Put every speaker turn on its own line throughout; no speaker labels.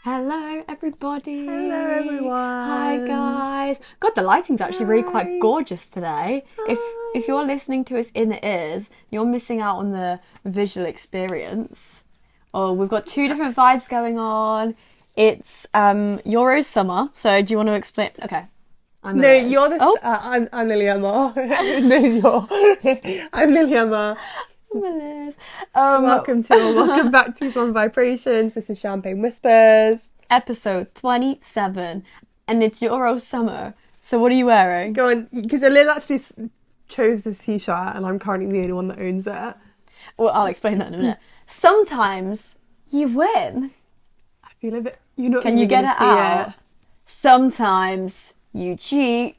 Hello, everybody.
Hello, everyone.
Hi, guys. God, the lighting's actually really quite gorgeous today. If you're listening to us in the ears, you're missing out on the visual experience. Oh, we've got two different vibes going on. It's Euro summer. So, do you want to explain? Okay.
No, you're the. I'm Lily Emma. No, I'm Lily Emma.
Liz.
Welcome back to Blonde Vibrations. This is Champagne Whispers.
Episode 27, and it's Euro summer. So what are you wearing?
Go on, because Liz actually chose this t-shirt, and I'm currently the only one that owns it.
Well, I'll explain that in a minute. Sometimes you win.
I feel a bit. You're not.
Can you get it out? Sometimes you cheat.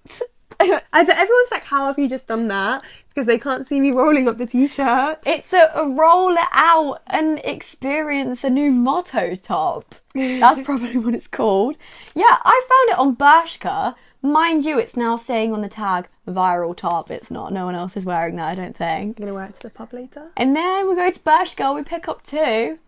I bet everyone's like, "How have you just done that?" Because they can't see me rolling up the t-shirt.
It's a roll it out and experience a new motto top. That's probably what it's called. Yeah, I found it on Bershka. Mind you, it's now saying on the tag viral top. It's not. No one else is wearing that, I don't think.
I'm gonna wear it to the pub later.
And then we go to Bershka. We pick up two.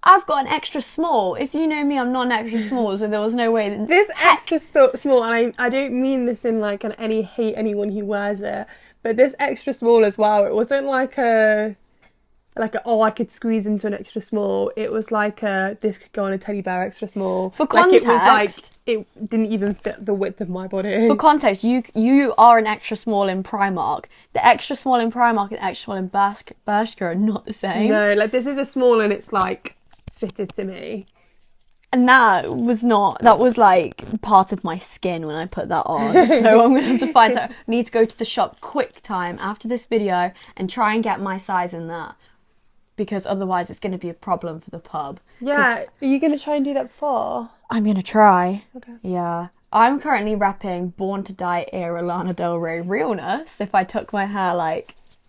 I've got an extra small. If you know me, I'm not an extra small, so there was no way that...
This extra small, and I don't mean this in like any hate anyone who wears it, but this extra small as well, it wasn't like a oh, I could squeeze into an extra small. It was like this could go on a teddy bear extra small.
For context...
Like, it was like, it didn't even fit the width of my body.
For context, you are an extra small in Primark. The extra small in Primark and extra small in Bershka are not the same.
No, like this is a small and it's like... fitted to me.
And that was like part of my skin when I put that on. So I'm going to have to find out. I need to go to the shop quick time after this video and try and get my size in that. Because otherwise it's going to be a problem for the pub.
Yeah, are you going to try and do that before?
I'm going to try.
Okay.
Yeah. I'm currently repping Born to Die era Lana Del Rey realness. If I took my hair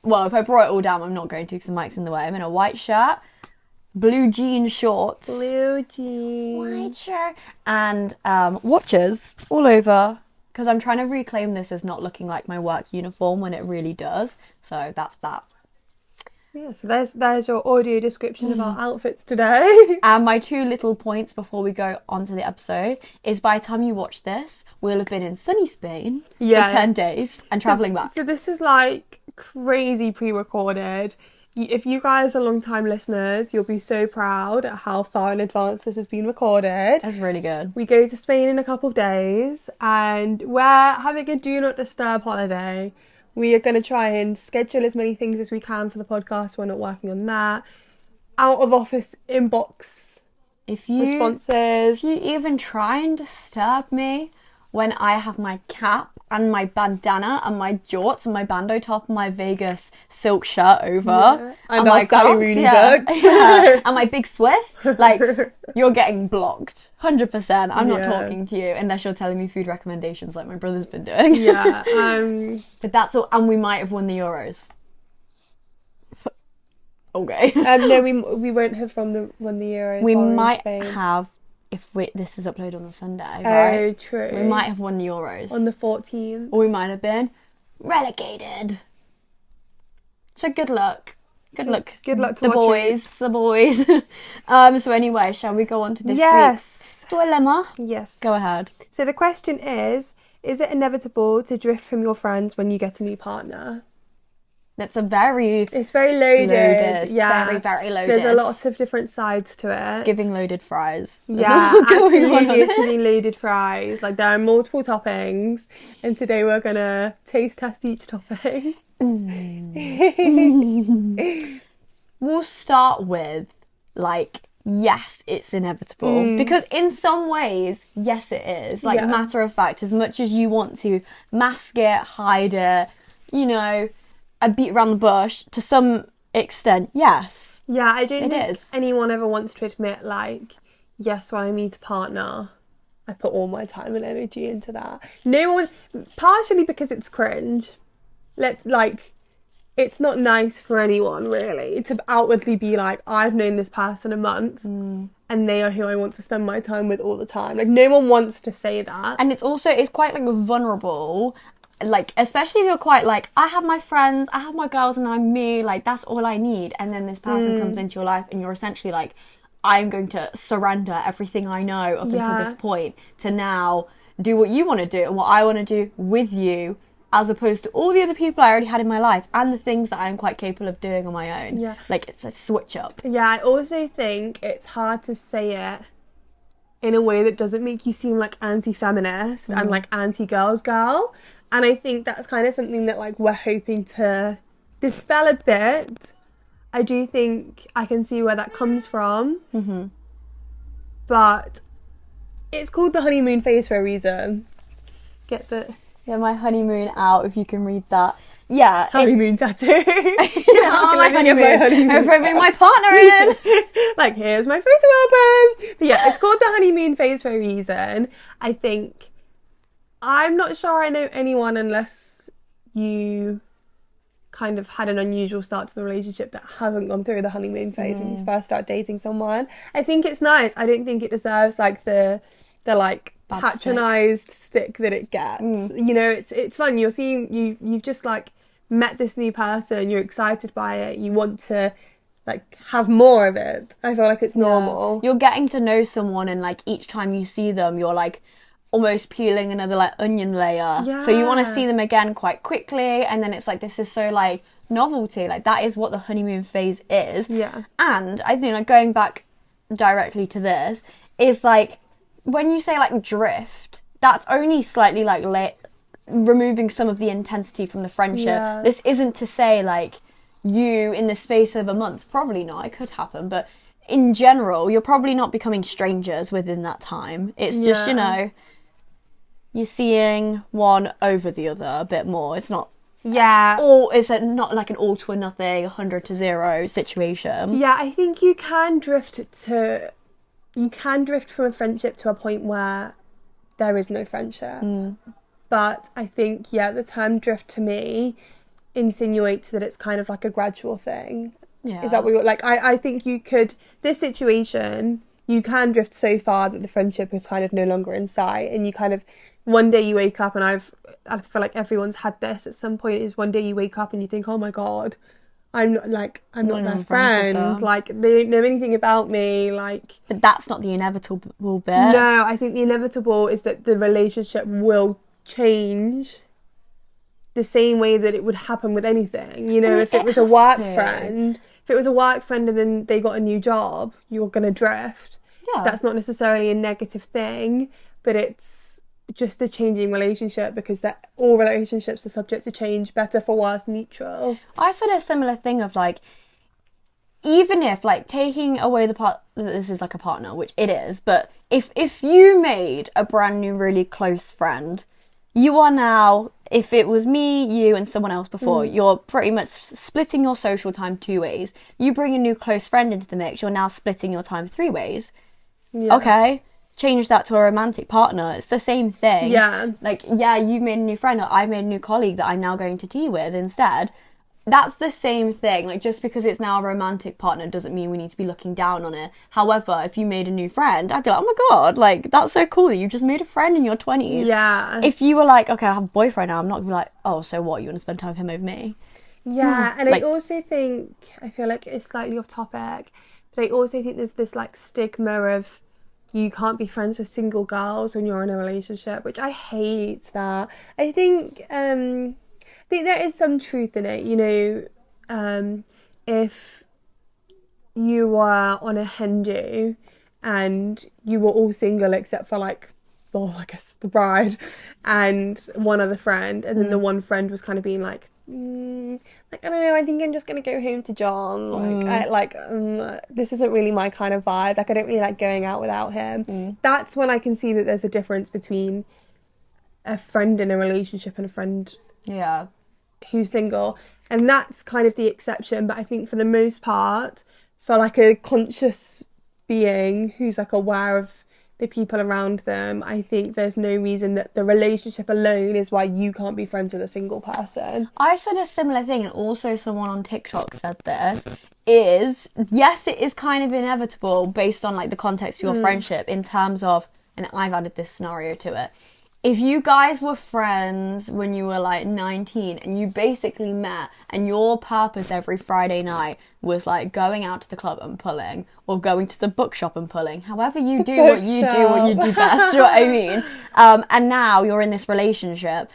if I brought it all down, I'm not going to because the mic's in the way. I'm in a white shirt. Blue jean shorts.
Blue jeans.
White shirt. And watches all over. Because I'm trying to reclaim this as not looking like my work uniform when it really does. So that's that.
Yeah, so there's your audio description of our outfits today.
And my two little points before we go on to the episode is by the time you watch this, we'll have been in sunny Spain for 10 days and travelling back.
So this is like crazy pre-recorded. If you guys are long-time listeners, you'll be so proud at how far in advance this has been recorded.
That's really good.
We go to Spain in a couple of days and we're having a do not disturb holiday. We are going to try and schedule as many things as we can for the podcast. We're not working on that. Out of office inbox responses.
If you even try and disturb me when I have my cap and my bandana and my jorts and my bandeau top and my Vegas silk shirt over.
And my Sally Rooney books.
And my big Swiss. Like, you're getting blocked. 100%. I'm not talking to you unless you're telling me food recommendations like my brother's been doing.
Yeah.
But that's all. And we might have won the Euros. Okay.
No, we won't have won the Euros.
We might have... If this is uploaded on a Sunday, right?
Oh, true.
We might have won the Euros.
On the 14th.
Or we might have been relegated. So good luck. Good luck to the boys. So anyway, shall we go on to this week's dilemma?
Yes.
Go ahead.
So the question is it inevitable to drift from your friends when you get a new partner?
It's very
loaded. Yeah.
Very, very loaded.
There's a lot of different sides to it.
It's giving loaded fries.
Yeah, absolutely. It's giving loaded fries. Like, there are multiple toppings. And today we're going to taste test each topping.
We'll start with, yes, it's inevitable. Because in some ways, yes, it is. Matter of fact, as much as you want to mask it, hide it, a beat around the bush, to some extent, yes.
Yeah, I don't think anyone ever wants to admit, yes, when I meet a partner, I put all my time and energy into that. No one, partially because it's cringe. It's not nice for anyone, really, to outwardly be like, I've known this person a month, and they are who I want to spend my time with all the time. No one wants to say that.
And it's quite, vulnerable. Especially if you're quite I have my friends, I have my girls, and I'm me, that's all I need. And then this person comes into your life and you're essentially I'm going to surrender everything I know up until this point to now do what you want to do and what I want to do with you, as opposed to all the other people I already had in my life and the things that I'm quite capable of doing on my own. Yeah. Like, it's a switch up.
Yeah, I also think it's hard to say it in a way that doesn't make you seem like anti-feminist and like anti-girls girl. And I think that's kind of something that like we're hoping to dispel a bit. I do think I can see where that comes from. Mm-hmm. But it's called the honeymoon phase for a reason. Get the...
Yeah, my honeymoon out, if you can read that. Yeah.
Honeymoon tattoo.
Oh, my honeymoon. I'm bringing my partner in.
Like, here's my photo album. But yeah, it's called the honeymoon phase for a reason. I think, I'm not sure I know anyone unless you kind of had an unusual start to the relationship that hasn't gone through the honeymoon phase when you first start dating someone. I think it's nice. I don't think it deserves like the like patronised stick that it gets. You know, it's fun. You're seeing you've just like met this new person, you're excited by it, you want to like have more of it. I feel like it's normal.
You're getting to know someone, and like each time you see them you're like almost peeling another like onion layer. So you want to see them again quite quickly, and then it's like this is so like novelty. Like that is what the honeymoon phase is. And I think like going back directly to this is like, when you say like drift, that's only slightly like removing some of the intensity from the friendship. This isn't to say like you in the space of a month, probably not, it could happen, but in general you're probably not becoming strangers within that time. It's just, you know, you're seeing one over the other a bit more. It's not or is it not like an all to nothing 100 to 0 situation?
I think you can drift from a friendship to a point where there is no friendship. But I think, the term drift to me insinuates that it's kind of like a gradual thing. Is that what you're like? I think you could, this situation, you can drift so far that the friendship is kind of no longer in sight, and you kind of, one day you wake up, and I feel like everyone's had this at some point, is one day you wake up and you think, oh my God, I'm not their friend. Like, they don't know anything about me. Like,
but that's not the inevitable bit.
No, I think the inevitable is that the relationship will change the same way that it would happen with anything. You know, if it was a work friend, and then they got a new job, you're gonna drift. That's not necessarily a negative thing, but it's just a changing relationship, because that all relationships are subject to change, better for worse, neutral.
I said a similar thing of like, even if like taking away the part that this is like a partner, which it is, but if you made a brand new really close friend, you are now, if it was me, you and someone else before, you're pretty much splitting your social time 2 ways. You bring a new close friend into the mix, you're now splitting your time 3 ways. Okay, change that to a romantic partner, it's the same thing. Like, you've made a new friend, or I've made a new colleague that I'm now going to tea with instead. That's the same thing. Like, just because it's now a romantic partner doesn't mean we need to be looking down on it. However, if you made a new friend, I'd be like, oh my God, like, that's so cool that you just made a friend in your 20s. If you were like, okay, I have a boyfriend now, I'm not gonna be like, oh, so what, you want to spend time with him over me?
And like, I also think, I feel like it's slightly off topic, but I also think there's this like stigma of you can't be friends with single girls when you're in a relationship, which I hate that. I think there is some truth in it, you know. If you were on a hen do and you were all single except for like, well, I guess the bride and one other friend, and then the one friend was kind of being like, like, I don't know, I think I'm just gonna go home to John. Like, this isn't really my kind of vibe. Like, I don't really like going out without him. That's when I can see that there's a difference between a friend in a relationship and a friend who's single, and that's kind of the exception. But I think for the most part, for like a conscious being who's like aware of the people around them, I think there's no reason that the relationship alone is why you can't be friends with a single person.
I said a similar thing, and also someone on TikTok said this, is, yes, it is kind of inevitable based on like the context of your friendship, in terms of, and I've added this scenario to it, if you guys were friends when you were like 19 and you basically met and your purpose every Friday night was like going out to the club and pulling or going to the bookshop and pulling, however you do what you do best, you know what I mean? And now you're in this relationship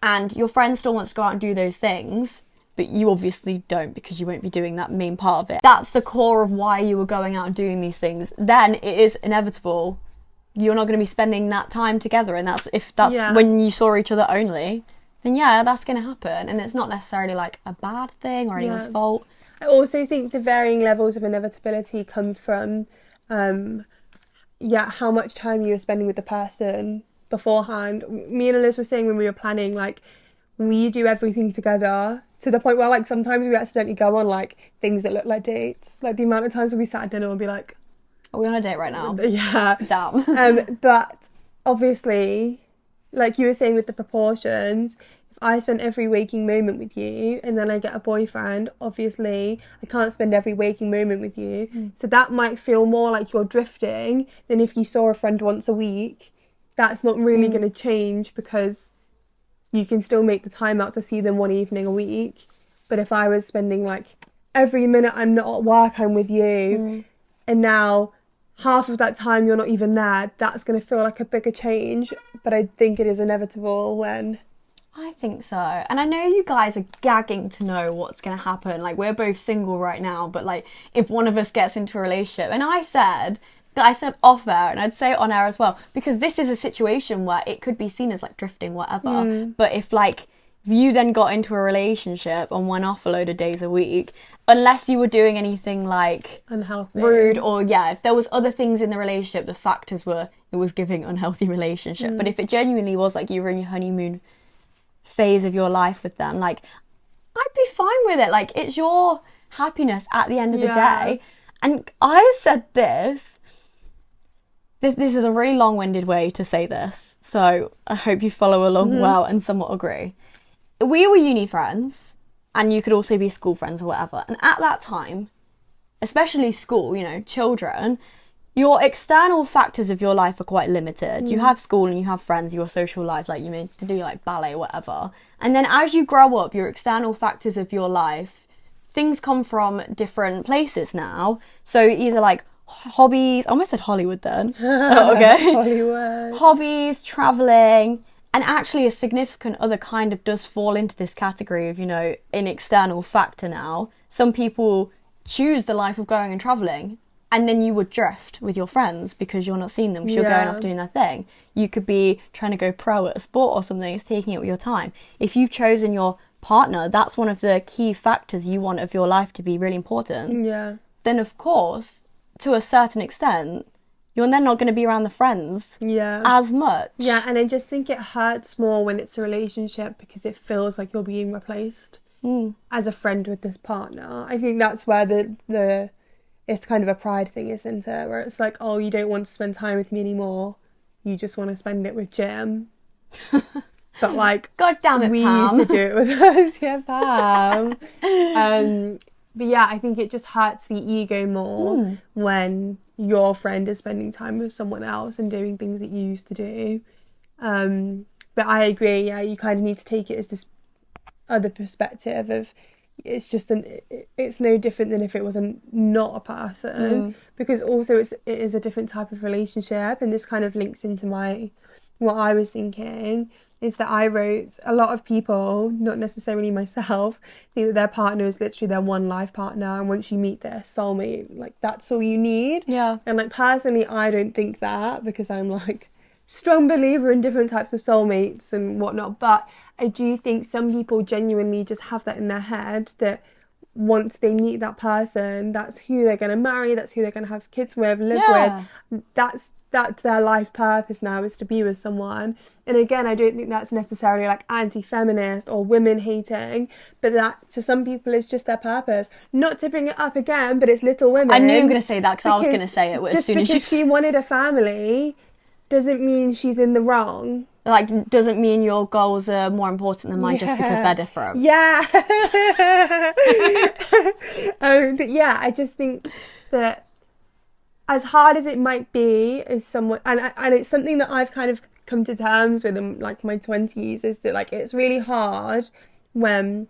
and your friend still wants to go out and do those things, but you obviously don't because you won't be doing that main part of it. That's the core of why you were going out and doing these things. Then it is inevitable you're not going to be spending that time together, and that's when you saw each other only, then yeah, that's going to happen, and it's not necessarily like a bad thing or anyone's fault.
I also think the varying levels of inevitability come from how much time you were spending with the person beforehand. Me and Liz were saying when we were planning, like, we do everything together to the point where like sometimes we accidentally go on like things that look like dates. Like the amount of times when we sat at dinner and be like,
are we on a date right now?
Yeah.
Damn.
But obviously, like you were saying with the proportions, if I spent every waking moment with you and then I get a boyfriend, obviously I can't spend every waking moment with you. So that might feel more like you're drifting than if you saw a friend once a week. That's not really going to change because you can still make the time out to see them one evening a week. But if I was spending like every minute I'm not at work, I'm with you, and now half of that time you're not even there, that's going to feel like a bigger change. But I think it is inevitable when...
I think so. And I know you guys are gagging to know what's going to happen. Like, we're both single right now, but like, if one of us gets into a relationship, and I said off air, and I'd say it on air as well, because this is a situation where it could be seen as like drifting, whatever. But if you then got into a relationship and went off a load of days a week, unless you were doing anything like
unhealthy,
rude, or if there was other things in the relationship, the factors were it was giving unhealthy relationship. But if it genuinely was like you were in your honeymoon phase of your life with them, like, I'd be fine with it. Like, it's your happiness at the end of the day. And I said this is a really long-winded way to say this, so I hope you follow along well and somewhat agree. We were uni friends, and you could also be school friends or whatever. And at that time, especially school, children, your external factors of your life are quite limited. You have school and you have friends, your social life, like you mean to do like ballet or whatever. And then as you grow up, your external factors of your life, things come from different places now. So either like hobbies, I almost said Hollywood then. Okay.
Hollywood.
Hobbies, travelling. And actually a significant other kind of does fall into this category of, an external factor now. Some people choose the life of going and travelling, and then you would drift with your friends because you're not seeing them, because you're going off doing their thing. You could be trying to go pro at a sport or something, it's taking up your time. If you've chosen your partner, that's one of the key factors you want of your life to be really important.
Yeah.
Then of course, to a certain extent, you're then not going to be around the friends as much. Yeah,
and I just think it hurts more when it's a relationship because it feels like you're being replaced as a friend with this partner. I think that's where the it's kind of a pride thing, isn't it? Where it's like, oh, you don't want to spend time with me anymore. You just want to spend it with Jim. But like,
God damn it,
we
Pam.
used to do it with us, Pam. But yeah, I think it just hurts the ego more when your friend is spending time with someone else and doing things that you used to do. But I agree, you kind of need to take it as this other perspective of it's no different than if it was not a person, because also it is a different type of relationship. And this kind of links into what I was thinking, is that I wrote, a lot of people, not necessarily myself, think that their partner is literally their one life partner, and once you meet their soulmate, like, that's all you need.
Yeah.
And like, personally, I don't think that, because I'm like strong believer in different types of soulmates and whatnot. But I do think some people genuinely just have that in their head, that once they meet that person, that's who they're going to marry, that's who they're going to have kids with, live with. That's their life purpose now, is to be with someone. And again, I don't think that's necessarily like anti-feminist or women hating, but that to some people is just their purpose. Not to bring it up again, but it's Little Women.
I knew you were going to say that, because I was going to say it as soon as
because she wanted a family doesn't mean she's in the wrong.
Like, doesn't mean your goals are more important than mine just because they're different.
Yeah. But yeah, I just think that as hard as it might be, as someone, and it's something that I've kind of come to terms with in like my 20s is that like it's really hard when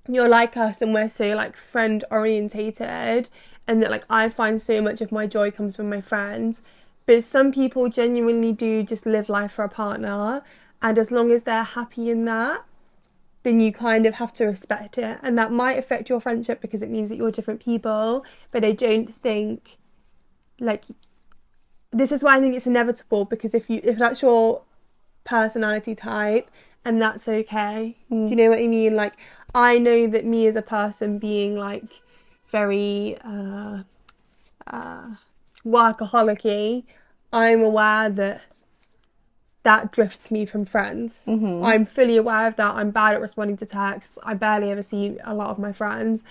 you're like us and we're so like friend orientated, and that like I find so much of my joy comes from my friends, but some people genuinely do just live life for a partner, and as long as they're happy in that, then you kind of have to respect it, and that might affect your friendship because it means that you're different people. But I don't think like, this is why I think it's inevitable, because if that's your personality type, and that's okay. Do you know what I mean? Like, I know that me as a person being like very workaholic-y, I'm aware that drifts me from friends. I'm fully aware of that. I'm bad at responding to texts. I barely ever see a lot of my friends.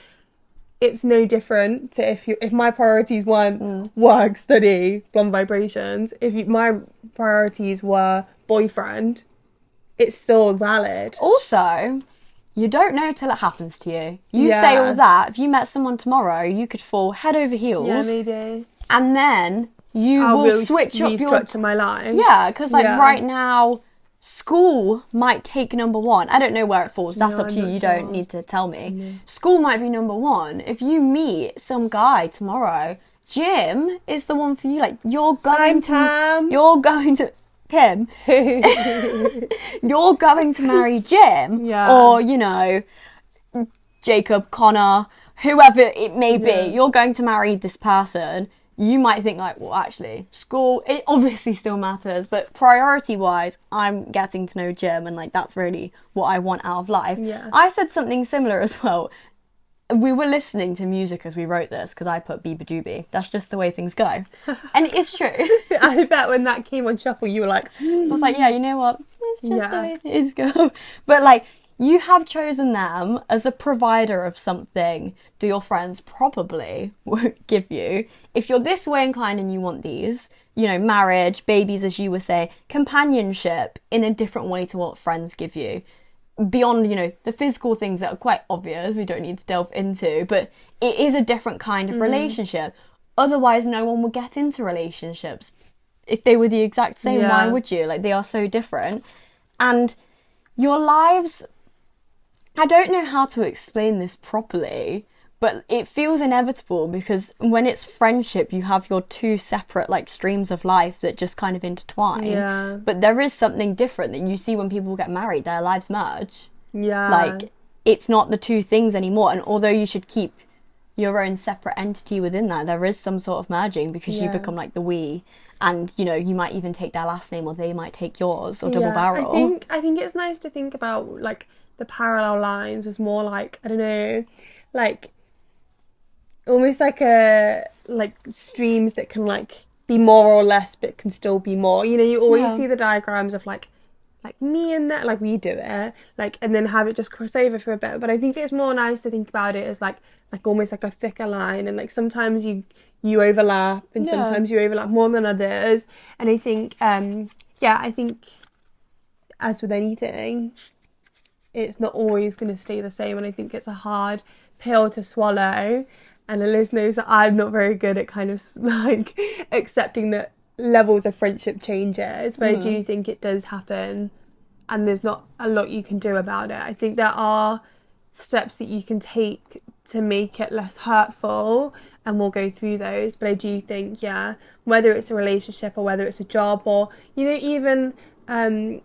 It's no different to if my priorities weren't work, study, blonde vibrations. My priorities were boyfriend, it's still valid.
Also, you don't know till it happens to you. You say all that. If you met someone tomorrow, you could fall head over heels.
Yeah, maybe.
And then you will switch up your...
restructure my life.
Yeah, because right now, school might take number one. I don't know where it falls. That's up to you. You don't need to tell me. School might be number one. If you meet some guy tomorrow, gym is the one for you. Like, you're going to Kim. You're going to marry Jim. Or, you know, Jacob, Connor, whoever it may be. You're going to marry this person. You might think like, well, actually, school, it obviously still matters, but priority-wise, I'm getting to know Jim, and like that's really what I want out of life. I said something similar as well. We were listening to music as we wrote this, because I put Biba Doobie. That's just the way things go. And it's true.
I bet when that came on shuffle, you were like...
I was like, yeah, you know what? It's just the way things go. But like, you have chosen them as a provider of something that your friends probably won't give you. If you're this way inclined and you want these, you know, marriage, babies, as you were saying, companionship in a different way to what friends give you. Beyond, you know, the physical things that are quite obvious, we don't need to delve into, but it is a different kind of relationship. Otherwise, no one would get into relationships. If they were the exact same, why would you? Like, they are so different. And your lives... I don't know how to explain this properly, but it feels inevitable, because when it's friendship, you have your two separate like streams of life that just kind of intertwine. But there is something different that you see when people get married, their lives merge. Like, it's not the two things anymore. And although you should keep your own separate entity within that, there is some sort of merging, because you become like the we. And, you know, you might even take their last name, or they might take yours, or double barrel.
I think it's nice to think about like the parallel lines as more like, I don't know, like almost like streams that can like be more or less but can still be more. You know, you always see the diagrams of like me and that, like we do it, like, and then have it just cross over for a bit. But I think it's more nice to think about it as like almost like a thicker line, and like sometimes you overlap, and sometimes you overlap more than others. And I think I think as with anything, it's not always going to stay the same, and I think it's a hard pill to swallow. And Liz knows that I'm not very good at kind of like accepting that levels of friendship changes, but I do think it does happen, and there's not a lot you can do about it. I think there are steps that you can take to make it less hurtful, and we'll go through those. But I do think, whether it's a relationship or whether it's a job, or, you know, even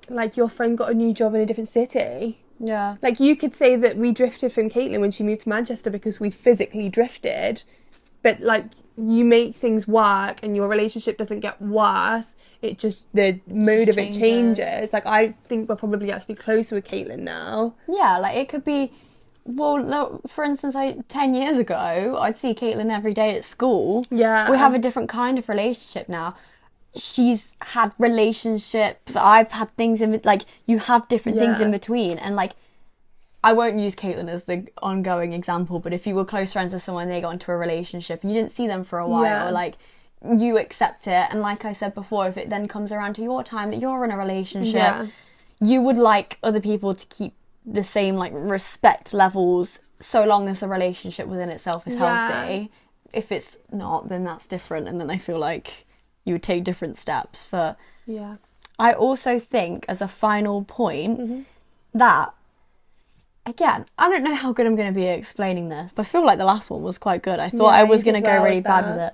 like your friend got a new job in a different city. Like, you could say that we drifted from Caitlin when she moved to Manchester because we physically drifted, but like, you make things work and your relationship doesn't get worse. It just, the mode of it changes. Like, I think we're probably actually closer with Caitlin now. Yeah, like, it could be, well, for instance, 10 years ago, I'd see Caitlin every day at school. We have a different kind of relationship now. She's had relationships, I've had things in, like, you have different things in between. And like, I won't use Caitlin as the ongoing example, but if you were close friends with someone, they got into a relationship, you didn't see them for a while, like, you accept it. And like I said before, if it then comes around to your time that you're in a relationship, you would like other people to keep the same like respect levels, so long as the relationship within itself is healthy. If it's not, then that's different, and then I feel like you would take different steps. But
I also think, as a final point, that, again, I don't know how good I'm going to be at explaining this, but I feel like the last one was quite good. I thought I was going to go really bad with it.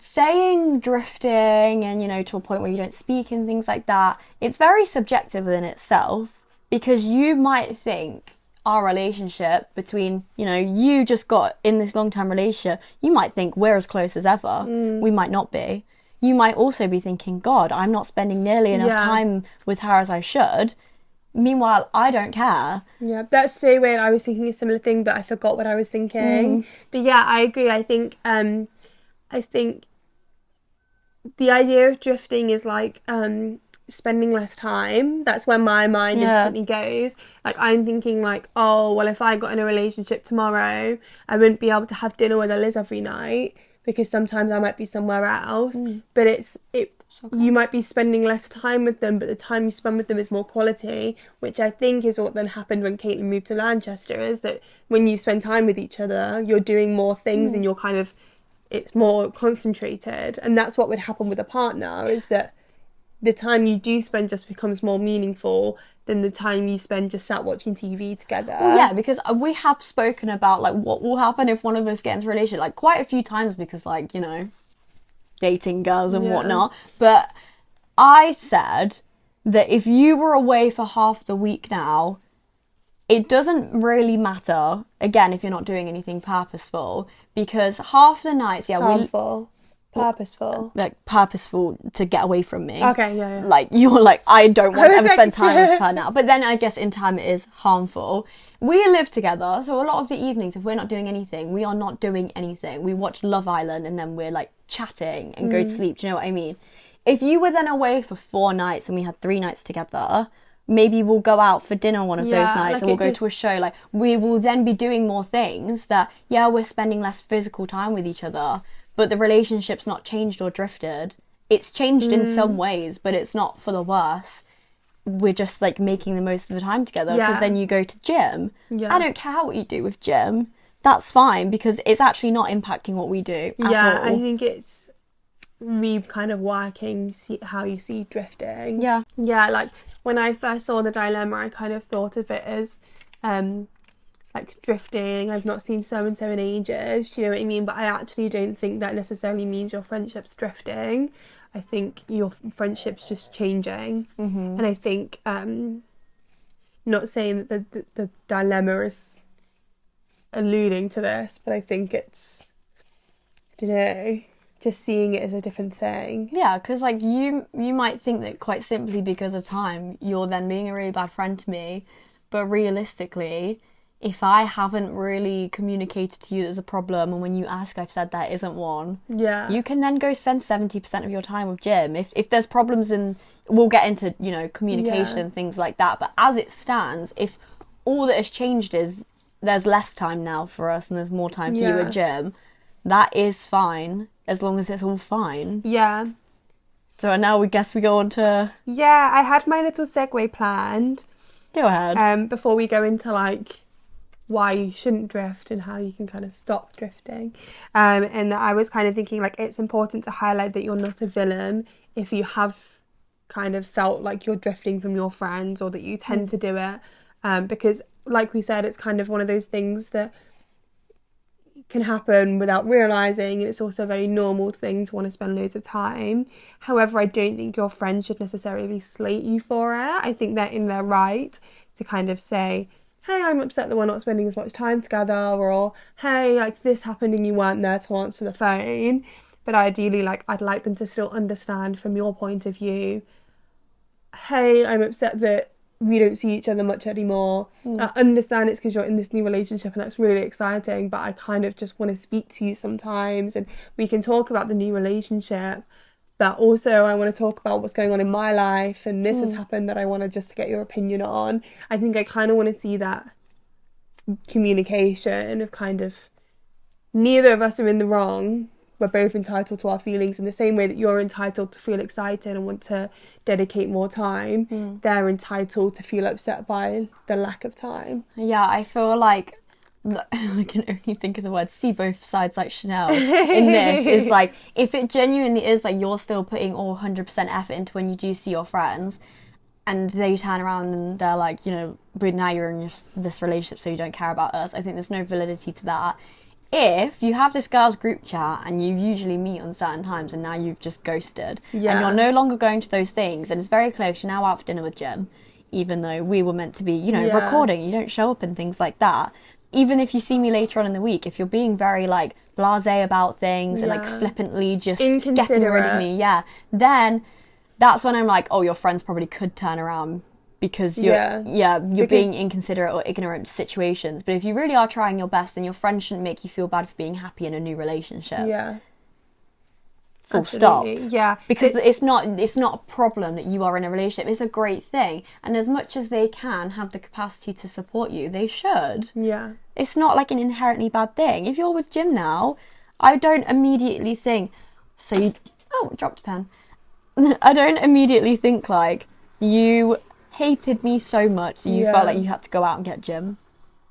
Saying drifting and, you know, to a point where you don't speak and things like that, it's very subjective in itself, because you might think our relationship between, you know, you just got in this long-term relationship, you might think we're as close as ever. We might not be. You might also be thinking, God, I'm not spending nearly enough time with her as I should. Meanwhile, I don't care.
Yeah, that's so weird. I was thinking a similar thing, but I forgot what I was thinking. But yeah, I agree. I think the idea of drifting is like spending less time. That's where my mind instantly goes. Like, I'm thinking like, oh, well, if I got in a relationship tomorrow, I wouldn't be able to have dinner with Liz every night, because sometimes I might be somewhere else. But you might be spending less time with them, but the time you spend with them is more quality, which I think is what then happened when Caitlin moved to Manchester, is that when you spend time with each other, you're doing more things and you're kind of, it's more concentrated. And that's what would happen with a partner, is that the time you do spend just becomes more meaningful than the time you spend just sat watching TV together.
Well, yeah, because we have spoken about like what will happen if one of us gets into a relationship, like quite a few times, because like, you know, dating girls and whatnot. But I said that if you were away for half the week now, it doesn't really matter, again, if you're not doing anything purposeful, because half the nights, purposeful, like purposeful to get away from me.
Okay, yeah.
Like, you're like, I don't want to ever spend time with her now. But then I guess in time it is harmful. We live together, so a lot of the evenings, if we're not doing anything, we are not doing anything. We watch Love Island and then we're like chatting and go to sleep. Do you know what I mean? If you were then away for 4 nights and we had 3 nights together, maybe we'll go out for dinner one of those nights, like, and we'll go to a show. Like, we will then be doing more things that, we're spending less physical time with each other, but the relationship's not changed or drifted. It's changed in some ways, but it's not for the worse. We're just like making the most of the time together, because then you go to gym. I don't care what you do with gym. That's fine, because it's actually not impacting what we do at all.
I think it's me kind of working, see how you see drifting. Yeah, like when I first saw the dilemma, I kind of thought of it as like drifting. I've not seen so and so in ages, do you know what I mean? But I actually don't think that necessarily means your friendship's drifting. I think your friendship's just changing. And I think not saying that the dilemma is alluding to this, but I think it's, I don't know, just seeing it as a different thing.
Yeah, because like you might think that quite simply because of time, you're then being a really bad friend to me, but realistically, if I haven't really communicated to you there's a problem, and when you ask I've said there isn't one, you can then go spend 70% of your time with Jim. If there's problems, in, we'll get into, you know, communication and things like that, but as it stands, if all that has changed is there's less time now for us and there's more time for you at Jim, that is fine, as long as it's all fine.
Yeah.
So now we go on to...
Yeah, I had my little segue planned.
Go ahead.
Before we go into like why you shouldn't drift and how you can kind of stop drifting. And I was kind of thinking like it's important to highlight that you're not a villain if you have kind of felt like you're drifting from your friends, or that you tend to do it. Because like we said, it's kind of one of those things that can happen without realising, and it's also a very normal thing to want to spend loads of time. However, I don't think your friends should necessarily slate you for it. I think they're in their right to kind of say, hey, I'm upset that we're not spending as much time together, or hey, like this happened and you weren't there to answer the phone. But ideally, like I'd like them to still understand from your point of view, hey, I'm upset that we don't see each other much anymore. I understand it's because you're in this new relationship and that's really exciting, but I kind of just want to speak to you sometimes, and we can talk about the new relationship, but also I want to talk about what's going on in my life, and this has happened that I want to just get your opinion on. I think I kind of want to see that communication of kind of neither of us are in the wrong. We're both entitled to our feelings in the same way that you're entitled to feel excited and want to dedicate more time. They're entitled to feel upset by the lack of time.
Yeah, I feel like I can only think of the word see both sides like Chanel in this, is like, if it genuinely is like you're still putting all 100% effort into when you do see your friends, and they turn around and they're like, you know, but now you're in this relationship so you don't care about us, I think there's no validity to that. If you have this girls group chat and you usually meet on certain times and now you've just ghosted, and you're no longer going to those things, and it's very clear you're now out for dinner with Jim, even though we were meant to be, you know, recording, you don't show up and things like that. Even if you see me later on in the week, if you're being very, like, blasé about things and, like, flippantly just getting rid of me, then that's when I'm like, oh, your friends probably could turn around because you're being inconsiderate or ignorant to situations. But if you really are trying your best, then your friends shouldn't make you feel bad for being happy in a new relationship.
Yeah.
Full
Absolutely.
stop.
Yeah.
Because it's not a problem that you are in a relationship. It's a great thing. And as much as they can have the capacity to support you, they should.
Yeah.
It's not like an inherently bad thing. If you're with Jim now, I don't immediately think, dropped a pen. I don't immediately think like, you hated me so much you felt like you had to go out and get Jim.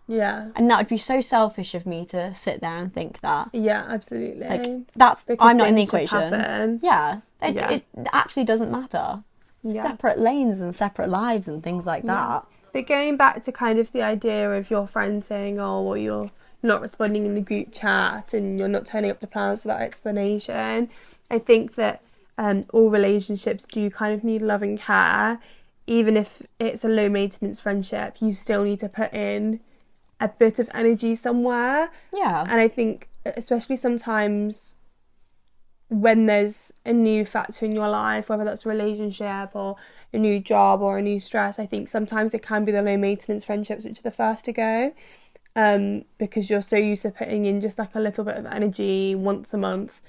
Yeah.
And that would be so selfish of me to sit there and think that.
Yeah, absolutely.
Like,
because
I'm not in the equation.
Yeah.
It actually doesn't matter.
Yeah.
Separate lanes and separate lives and things like that.
But going back to kind of the idea of your friend saying, oh, well, you're not responding in the group chat and you're not turning up to plans without explanation, I think that all relationships do kind of need love and care. Even if it's a low maintenance friendship, you still need to put in a bit of energy somewhere.
Yeah.
And I think especially sometimes when there's a new factor in your life, whether that's a relationship or a new job or a new stress, I think sometimes it can be the low maintenance friendships which are the first to go, because you're so used to putting in just like a little bit of energy once a month.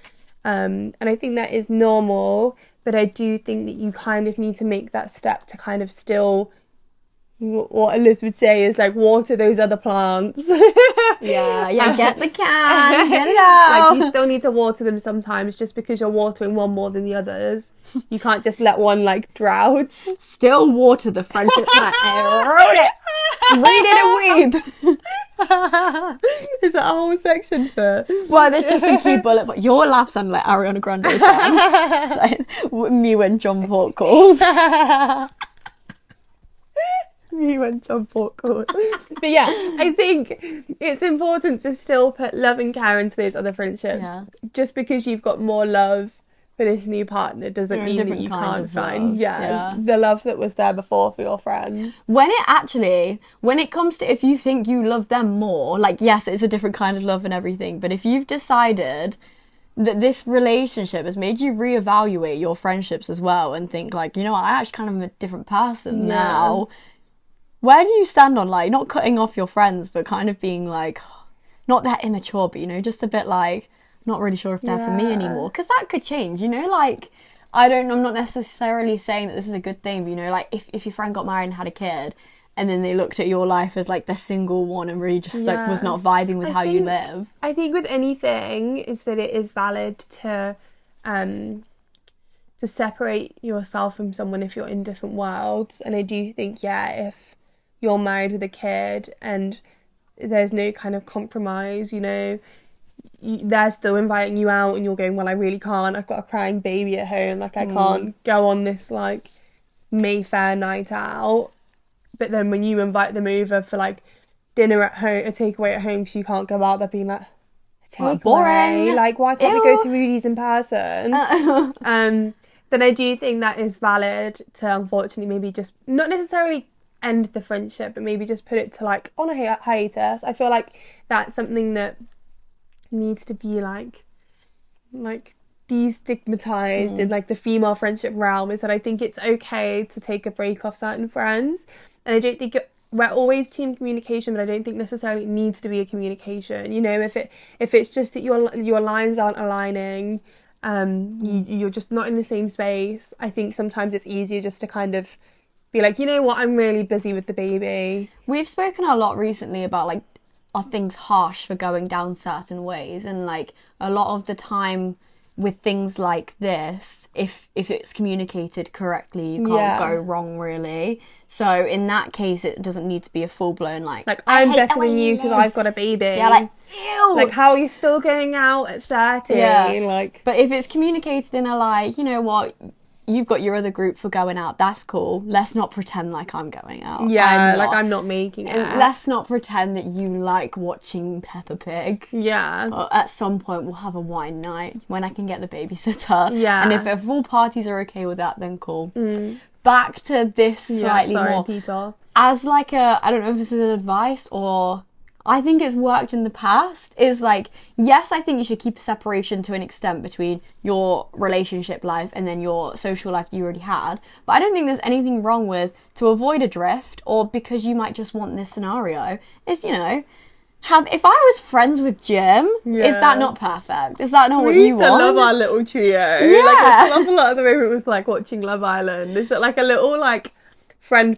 And I think that is normal, but I do think that you kind of need to make that step to kind of still, what Liz would say is like, water those other plants.
Yeah, get the can, get it out.
Like, you still need to water them sometimes. Just because you're watering one more than the others, you can't just let one like drought.
Still water the friendship plant. I wrote it. Read it and weep.
Is that a whole section for?
Well, there's just a key bullet, but your laugh sounded like Ariana Grande song. Like, me when John Port calls.
Me when John Port calls. But yeah, I think it's important to still put love and care into those other friendships.
Yeah.
Just because you've got more love for this new partner doesn't mean that you can't find the love that was there before for your friends.
When it comes to, if you think you love them more, like, yes, it's a different kind of love and everything, but if you've decided that this relationship has made you reevaluate your friendships as well and think like, you know what, I actually kind of am a different person now. Where do you stand on, like, not cutting off your friends, but kind of being like, not that immature, but, you know, just a bit like, not really sure if they're for me anymore, because that could change, you know, like, I'm not necessarily saying that this is a good thing, but, you know, like, if your friend got married and had a kid and then they looked at your life as like the single one and really just like was not vibing with how you live.
I think with anything is that it is valid to separate yourself from someone if you're in different worlds. And I do think, if you're married with a kid and there's no kind of compromise, you know, they're still inviting you out and you're going, well, I really can't, I've got a crying baby at home, like I can't go on this like Mayfair night out. But then when you invite them over for like dinner at home, a takeaway at home because you can't go out, they're being like,
boring,
like, why can't we go to Rudy's in person? Then I do think that is valid to, unfortunately, maybe just not necessarily end the friendship, but maybe just put it to like on a hiatus. I feel like that's something that needs to be like destigmatized in like the female friendship realm, is that I think it's okay to take a break off certain friends, and I don't think we're always team communication, but I don't think necessarily it needs to be a communication, you know. If it's just that your lines aren't aligning, you're just not in the same space, I think sometimes it's easier just to kind of be like, you know what, I'm really busy with the baby.
We've spoken a lot recently about like, are things harsh for going down certain ways, and like a lot of the time with things like this, if it's communicated correctly, you can't go wrong, really. So in that case, it doesn't need to be a full-blown like
I'm better than you because I've got a baby.
Yeah, like, ew.
Like, how are you still going out at 30?
Yeah.
Like,
but if it's communicated in a like, you know what, you've got your other group for going out, that's cool. Let's not pretend like I'm going out.
Yeah, I'm not making it.
And let's not pretend that you like watching Peppa Pig.
Yeah.
Or at some point we'll have a wine night when I can get the babysitter.
Yeah.
And if all parties are okay with that, then cool. Back to this slightly more.
Peter.
As like I don't know if this is advice or I think it's worked in the past, is like, yes, I think you should keep a separation to an extent between your relationship life and then your social life that you already had. But I don't think there's anything wrong with, to avoid a drift, or because you might just want this scenario, is, you know, if I was friends with Jim, is that not perfect? Is that not what you want?
We used to love our little trio.
Yeah.
Like, I love a lot at the moment with, like, watching Love Island. Is it like a little, like, friend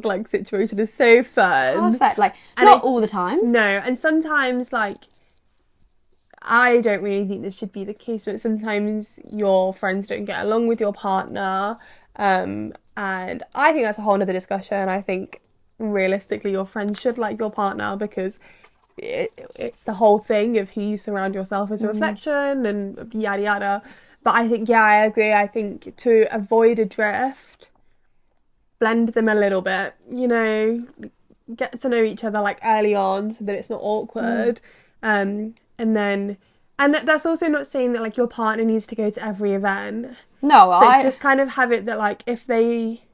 like situation is so fun.
Perfect. Like, and not all the time.
No, and sometimes like I don't really think this should be the case, but sometimes your friends don't get along with your partner, and I think that's a whole other discussion. I think realistically your friends should like your partner because it's the whole thing of who you surround yourself as a reflection and yada yada. But I think, yeah, I agree. I think to avoid a drift, blend them a little bit, you know, get to know each other like early on so that it's not awkward. And that's also not saying that like your partner needs to go to every event.
No,
but just kind of have it that like if they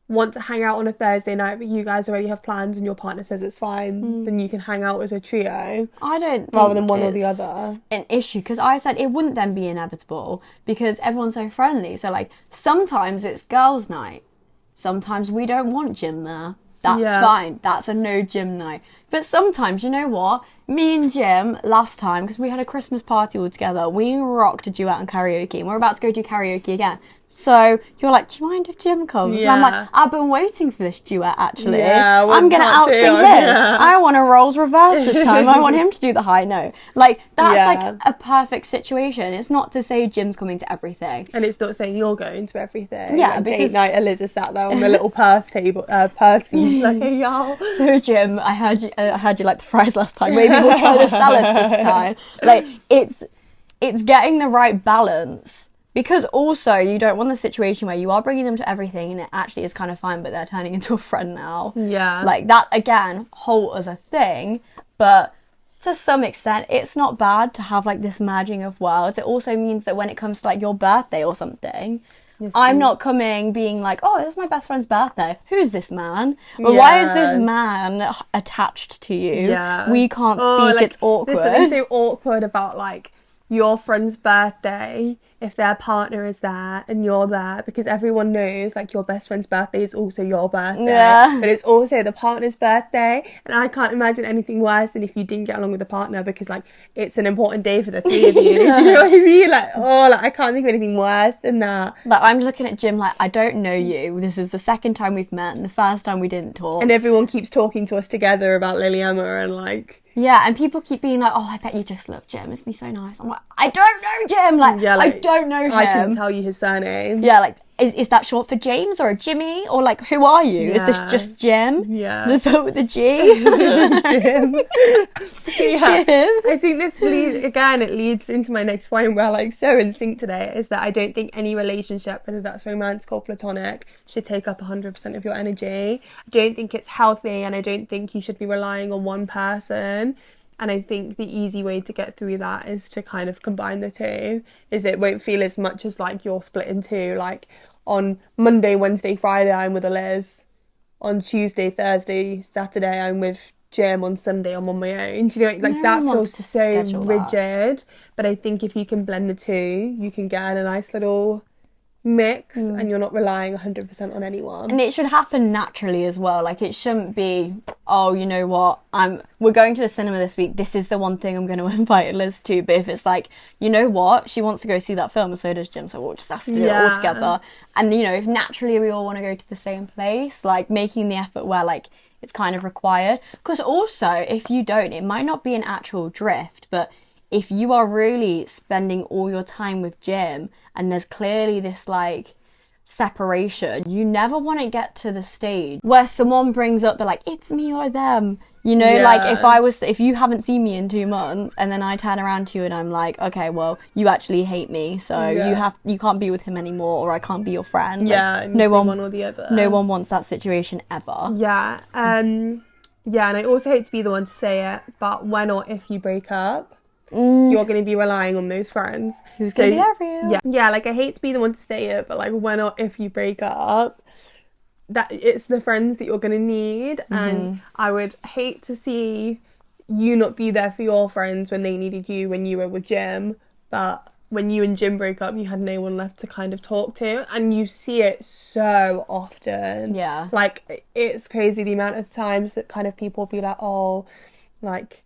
want to hang out on a Thursday night but you guys already have plans and your partner says it's fine, then you can hang out as a trio.
I don't
rather than one or the other.
An issue, because I said it wouldn't then be inevitable because everyone's so friendly. So like sometimes it's girls' night. Sometimes we don't want Jim there. That's fine. That's a no Jim night. But sometimes, you know what? Me and Jim, last time, because we had a Christmas party all together, we rocked a duet and karaoke. And we're about to go do karaoke again. So you're like, do you mind if Jim comes? Yeah. And I'm like, I've been waiting for this duet, actually. Yeah, I'm going to out-sing him. Yeah. I want a roles reverse this time. I want him to do the high note. Like, that's like a perfect situation. It's not to say Jim's coming to everything.
And it's not saying you're going to everything.
Yeah,
like
because...
date night, Eliza sat there on the little purse seat, like, hey, y'all.
So, Jim, I heard you like the fries last time. Maybe we'll try the salad this time. Like, it's getting the right balance. Because also, you don't want the situation where you are bringing them to everything and it actually is kind of fine, but they're turning into a friend now.
Yeah.
Like, that, again, whole other thing. But to some extent, it's not bad to have, like, this merging of worlds. It also means that when it comes to, like, your birthday or something, I'm not coming being like, oh, it's my best friend's birthday. Who's this man? Well, why is this man attached to you? Yeah. We can't speak, like, it's awkward.
There's something so awkward about, like, your friend's birthday if their partner is there and you're there, because everyone knows like your best friend's birthday is also your birthday, but it's also the partner's birthday, and I can't imagine anything worse than if you didn't get along with the partner because like it's an important day for the three of you. Do you know what I mean? Like, oh, like I can't think of anything worse than that.
Like, I'm looking at Jim like, I don't know you, this is the second time we've met and the first time we didn't talk,
and everyone keeps talking to us together about Lily Emma and like,
yeah, and people keep being like, oh, I bet you just love Jim, isn't he so nice? I'm like, I don't know Jim, like, I don't know him.
I couldn't tell you his surname.
Yeah, like, is that short for James or a Jimmy? Or like, who are you? Is this just Jim?
Yeah.
Is this spelled with a G?
Jim. Yeah. I think this leads into my next point where like so in sync today is that I don't think any relationship, whether that's romantic or platonic, should take up 100% of your energy. I don't think it's healthy, and I don't think you should be relying on one person. And I think the easy way to get through that is to kind of combine the two. Is it won't feel as much as like you're split in two. Like on Monday, Wednesday, Friday, I'm with Eliz. On Tuesday, Thursday, Saturday, I'm with Jim. On Sunday, I'm on my own. Do you know, like that feels so rigid. But I think if you can blend the two, you can get a nice little mix and you're not relying 100% on anyone.
And it should happen naturally as well. Like, it shouldn't be, oh, you know what, we're going to the cinema this week, this is the one thing I'm going to invite Liz to. But if it's like, you know what, she wants to go see that film and so does Jim, so we'll just have to do it all together. And, you know, if naturally we all want to go to the same place, like making the effort where like it's kind of required. Because also, if you don't, it might not be an actual drift, but if you are really spending all your time with Jim and there's clearly this like separation, you never want to get to the stage where someone brings up, they're like, it's me or them. You know, like if you haven't seen me in 2 months and then I turn around to you and I'm like, okay, well, you actually hate me, so you can't be with him anymore, or I can't be your friend.
Yeah,
like, no one
or the other.
No one wants that situation ever.
Yeah, and I also hate to be the one to say it, but when or if you break up, you're going to be relying on those friends.
Who's going to be there for you?
Yeah, like I hate to be the one to say it, but like when or if you break up, that it's the friends that you're going to need. And I would hate to see you not be there for your friends when they needed you when you were with Jim, but when you and Jim broke up, you had no one left to kind of talk to, and you see it so often.
Yeah.
Like, it's crazy the amount of times that kind of people be like, oh, like,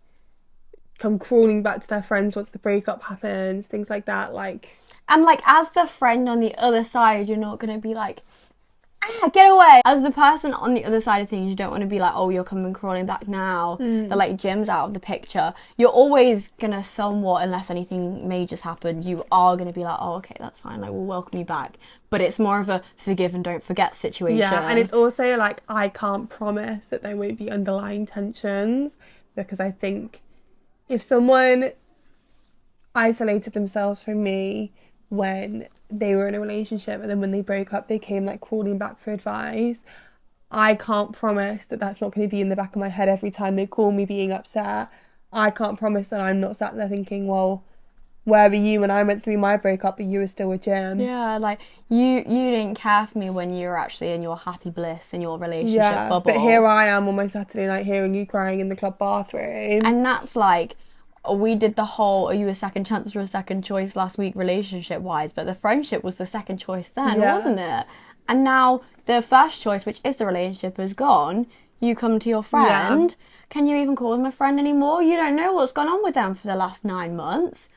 come crawling back to their friends once the breakup happens, things like that, like...
And, like, as the friend on the other side, you're not going to be like, get away. As the person on the other side of things, you don't want to be like, oh, you're coming crawling back now. That like Jim's out of the picture. You're always gonna somewhat, unless anything major's happened, you are gonna be like, oh, okay, that's fine, like we'll welcome you back. But it's more of a forgive and don't forget situation.
Yeah, and it's also like, I can't promise that there won't be underlying tensions, because I think if someone isolated themselves from me when they were in a relationship and then when they broke up they came like crawling back for advice, I can't promise that that's not going to be in the back of my head every time they call me being upset. I can't promise that I'm not sat there thinking, well, where were you when I went through my breakup but you were still with Jim?
Yeah, like you didn't care for me when you were actually in your happy bliss in your relationship bubble.
But here I am on my Saturday night hearing you crying in the club bathroom.
And that's like, we did the whole are you a second chance or a second choice last week relationship wise, but the friendship was the second choice then, wasn't it? And now the first choice, which is the relationship, is gone. You come to your friend. Can you even call them a friend anymore? You don't know what's gone on with them for the last 9 months.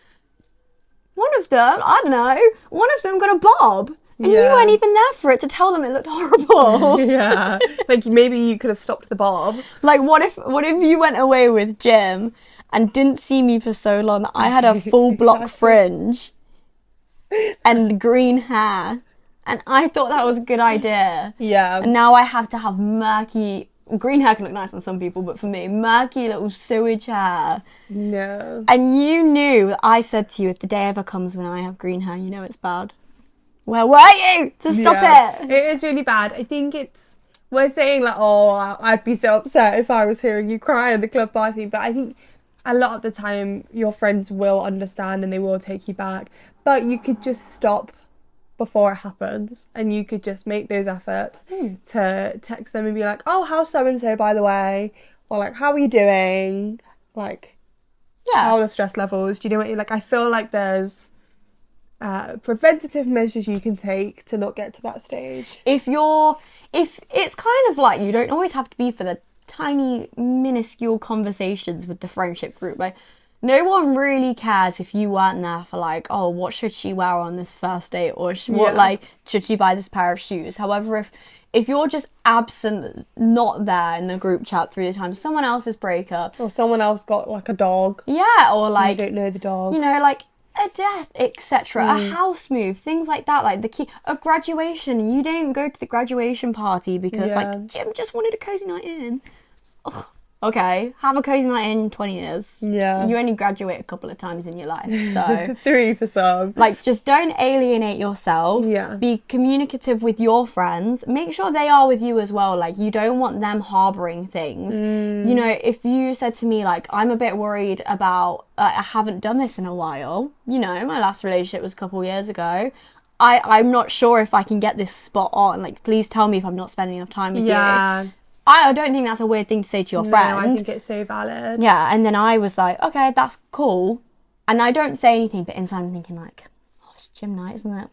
One of them, I don't know, one of them got a bob. And you weren't even there for it to tell them it looked horrible.
Yeah. Like, maybe you could have stopped the bob.
Like, what if you went away with Jim and didn't see me for so long that I had a full block fringe and green hair, and I thought that was a good idea.
Yeah.
And now I have to have murky... Green hair can look nice on some people, but for me, murky little sewage hair.
No.
And you knew, I said to you, if the day ever comes when I have green hair, you know it's bad. Where were you to stop it?
It is really bad. I think we're saying like, oh, I'd be so upset if I was hearing you cry in the club bathroom, but I think a lot of the time your friends will understand and they will take you back, but you could just stop before it happens and you could just make those efforts to text them and be like, oh, how's so-and-so, by the way, or like, how are you doing, like, how are the stress levels, do you know what, like, I feel like there's preventative measures you can take to not get to that stage. If
it's kind of like, you don't always have to be for the tiny minuscule conversations with the friendship group, like no one really cares if you weren't there for like, oh, what should she wear on this first date, or should she buy this pair of shoes. However, if you're just absent, not there in the group chat 3 times, someone else's breakup,
or someone else got like a dog,
or like
you don't know the dog,
you know, like a death, etc., a house move, things like that, like a graduation, you didn't go to the graduation party because like Jim just wanted a cozy night in. Ugh. Okay, have a cozy night in 20 years.
Yeah.
You only graduate a couple of times in your life, so
3 for some.
Like, just don't alienate yourself.
Yeah.
Be communicative with your friends. Make sure they are with you as well. Like, you don't want them harbouring things. You know, if you said to me, like, I'm a bit worried about, I haven't done this in a while. You know, my last relationship was a couple years ago. I'm not sure if I can get this spot on. Like, please tell me if I'm not spending enough time with you. I don't think that's a weird thing to say to your friend.
No, I think it's so valid.
Yeah, and then I was like, okay, that's cool. And I don't say anything, but inside I'm thinking like, oh, it's gym night, isn't it?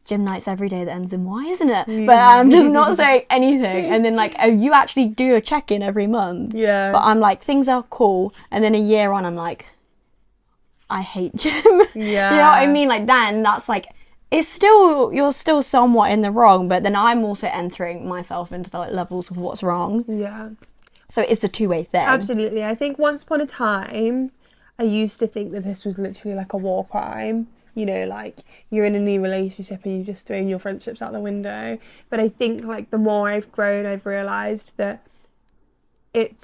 Gym night's every day that ends in Y, isn't it? But I'm just not saying anything. And then like, oh, you actually do a check-in every month.
Yeah.
But I'm like, things are cool. And then a year on, I'm like, I hate gym.
Yeah.
You know what I mean? Like, then that's like, you're still somewhat in the wrong, but then I'm also entering myself into the like, levels of what's wrong.
Yeah.
So it's a two-way thing.
Absolutely. I think once upon a time, I used to think that this was literally like a war crime. You know, like you're in a new relationship and you're just throwing your friendships out the window. But I think like the more I've grown, I've realised that it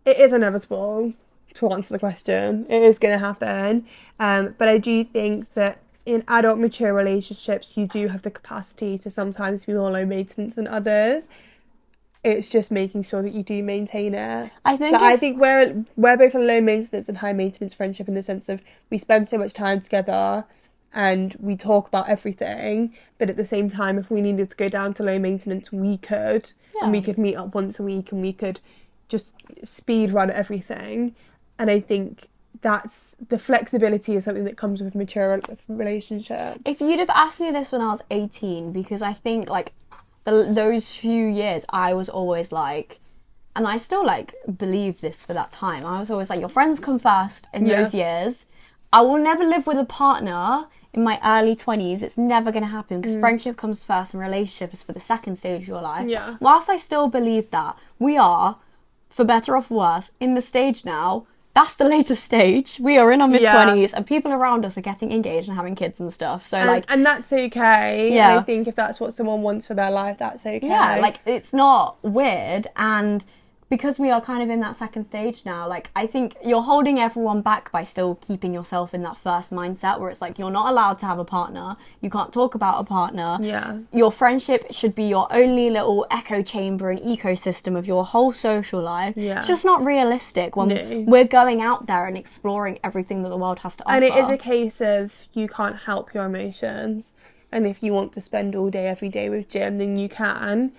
is inevitable, to answer the question. It is going to happen. But I do think that in adult mature relationships, you do have the capacity to sometimes be more low maintenance than others. It's just making sure that you do maintain it. I think we're both a low maintenance and high maintenance friendship in the sense of we spend so much time together and we talk about everything, but at the same time, if we needed to go down to low maintenance, we could. Yeah. And we could meet up once a week and we could just speed run everything. And I think that's the flexibility is something that comes with mature relationships.
If you'd have asked me this when I was 18, because I think like those few years I was always like, and I still like believe this for that time, I was always like, your friends come first in those years. I will never live with a partner in my early 20s. It's never going to happen because friendship comes first and relationship is for the second stage of your life.
Yeah.
Whilst I still believe that, we are, for better or for worse, in the stage now. That's the latest stage. We are in our mid-20s and people around us are getting engaged and having kids and stuff. So
and that's okay. Yeah. And I think if that's what someone wants for their life, that's okay.
Yeah, like it's not weird. And because we are kind of in that second stage now, like I think you're holding everyone back by still keeping yourself in that first mindset where it's like you're not allowed to have a partner. You can't talk about a partner.
Yeah.
Your friendship should be your only little echo chamber and ecosystem of your whole social life.
Yeah.
It's just not realistic when we're going out there and exploring everything that the world has to offer.
And it is a case of you can't help your emotions. And if you want to spend all day, every day with Jim, then you can.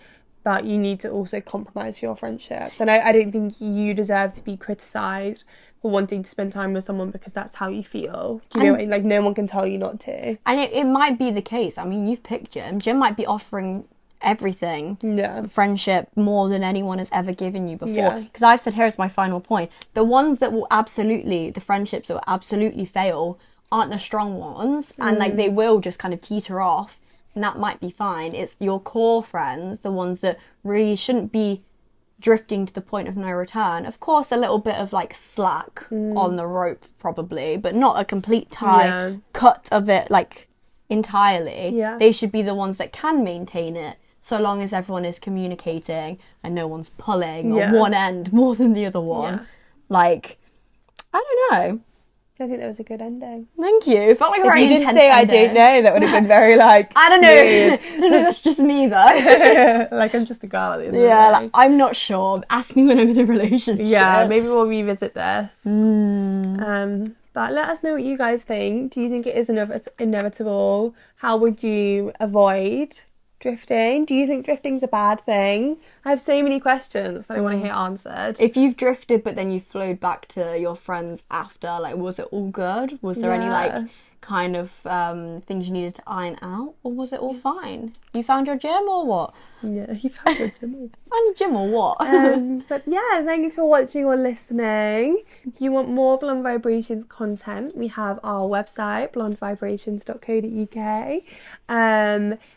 But you need to also compromise your friendships. And I don't think you deserve to be criticised for wanting to spend time with someone because that's how you feel. Do you know what I mean? Like, no one can tell you not to.
And it might be the case. I mean, you've picked Jim. Jim might be offering everything.
Yeah.
Friendship more than anyone has ever given you before. Because I've said, here's my final point. The ones that will absolutely, the friendships that will absolutely fail aren't the strong ones. And, like, they will just kind of teeter off. And that might be fine. It's your core friends, the ones that really shouldn't be drifting to the point of no return. Of course, a little bit of like slack on the rope probably, but not a complete cut of it like entirely.
Yeah.
They should be the ones that can maintain it so long as everyone is communicating and no one's pulling on one end more than the other one. Yeah. Like, I don't know.
I think that was a good ending.
Thank you. It felt like a very intense
ending. If you didn't say
ending.
I don't know, that would have been very like
I don't know. I don't know, that's just me though.
Like I'm just a girl at the end of the day.
Like, I'm not sure. Ask me when I'm in a relationship.
Yeah, maybe we'll revisit this. But let us know what you guys think. Do you think it is inevitable? How would you avoid drifting? Do you think drifting's a bad thing? I have so many questions that I want to hear answered.
If you've drifted but then you flowed back to your friends after, like, was it all good? Was there any like kind of things you needed to iron out, or was it all fine? You found your gym or what?
Yeah, you found your gym.
Found your gym or what?
But yeah, thanks for watching or listening. If you want more Blonde Vibrations content, we have our website, blondevibrations.co.uk,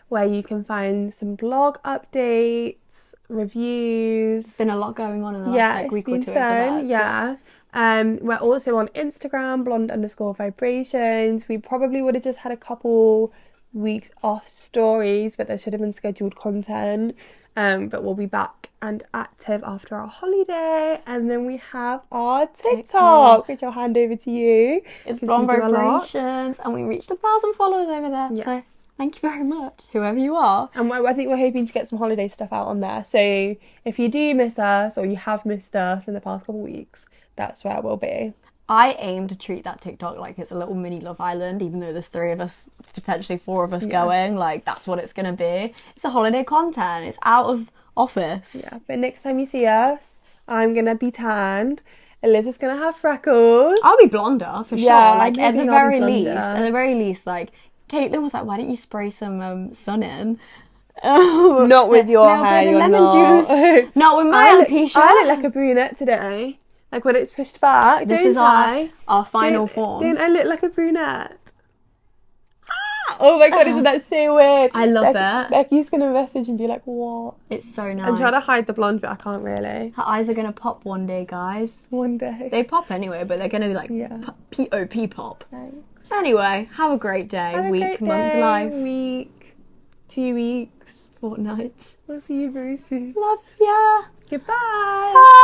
where you can find some blog updates, reviews.
There's been a lot going on in the last week or two.
Yeah. We're also on Instagram, blonde_vibrations. We probably would have just had a couple weeks off stories, but there should have been scheduled content. But we'll be back and active after our holiday. And then we have our TikTok, which I'll hand over to you.
It's Blonde Vibrations, and we reached 1,000 followers over there. Yes. So thank you very much, whoever you are.
And I think we're hoping to get some holiday stuff out on there. So if you do miss us, or you have missed us in the past couple of weeks, that's where we'll be.
I aim to treat that TikTok like it's a little mini Love Island, even though there's 3 of us, potentially 4 of us going. Like, that's what it's going to be. It's a holiday content. It's out of office.
Yeah, but next time you see us, I'm going to be tanned. Elizabeth's going to have freckles.
I'll be blonder, for sure. Like, at the very least, like, Caitlin was like, why don't you spray some sun in?
Not with your hair, you're
lemon
not.
Juice. Not with my alopecia.
I look like a brunette today. Like when it's pushed back.
This is our final form.
Don't I look like a brunette? Oh my god, isn't that so weird?
I love it.
Becky's gonna message and be like, what?
It's so nice.
I'm trying to hide the blonde, but I can't really.
Her eyes are gonna pop one day, guys.
One day.
They pop anyway, but they're gonna be like P-O-P pop.
Thanks.
Anyway, have a great day,
Have a
week,
great
month,
day,
life.
week, 2 weeks,
Fortnight.
We'll see you very soon.
Love ya.
Goodbye.
Bye.